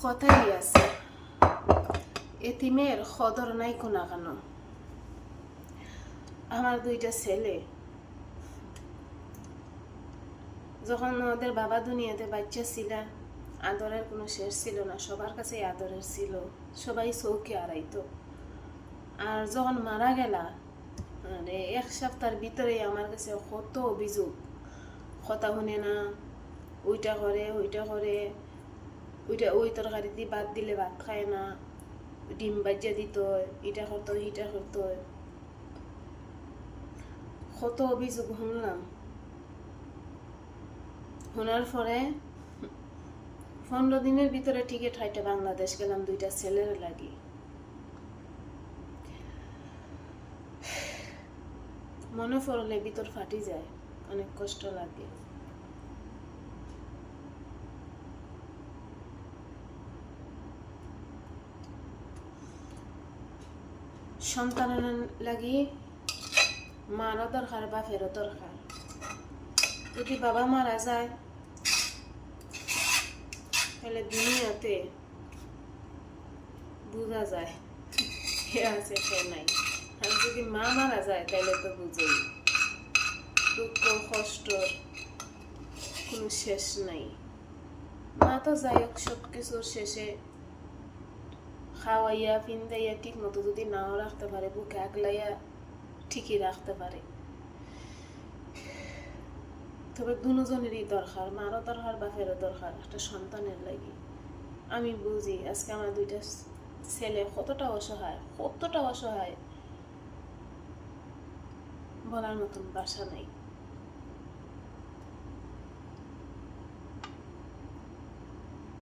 কথাই আছে, এতিমের কদর নাই কোনা কেন। আমার দুইটা ছেলে যখন ওদের বাবা দুনিয়াতে বাচ্চা ছিল, আদরের কোনো শেষ ছিল না, সবার কাছে আদরের ছিল, সবাই চৌকে আড়াইতো। আর যখন মারা গেলা, মানে এক সপ্তাহের ভিতরেই আমার কাছে কত অভিযোগ, কথা শুনে না, ওইটা করে ওইটা করে, ওই তরকারি দিয়ে ভাত দিলে ভাত খায় না, ডিম বাজ্যা দিত, এটা করতো হিটা করতো, কত অভিযোগ শুনলাম। শোনার পরে 15 দিনের ভিতরে টিকিট হাইটা বাংলাদেশ গেলাম দুইটা ছেলের লাগি। মনে পড়লে ভিতর ফাটি যায়, অনেক কষ্ট লাগে। সন্তানের লাগি মারও দরকার, বাপেরও দরকার। যদি বাবা মারা যায় তাহলে দুনিয়াতে বোঝা যায় কে আছে কে নাই। আর যদি মা মারা যায় তাহলে তো বুঝেই, দুঃখ কষ্টর কোনো শেষ নাই। মা তো যাই হোক সব কিছুর শেষে খাওয়াইয়া ফিন্দাইয়া ঠিক মতো যদি নাও রাখতে পারে, বুকে আগলাইয়া ঠিকই রাখতে পারে। তবে দুজনেরই দরকার, মারও দরকার, বাপেরও দরকার একটা সন্তানের লাগি। আমি বুঝি আজকে আমার দুইটা ছেলে কতটা অসহায়, বলার মতন ভাষা নাই।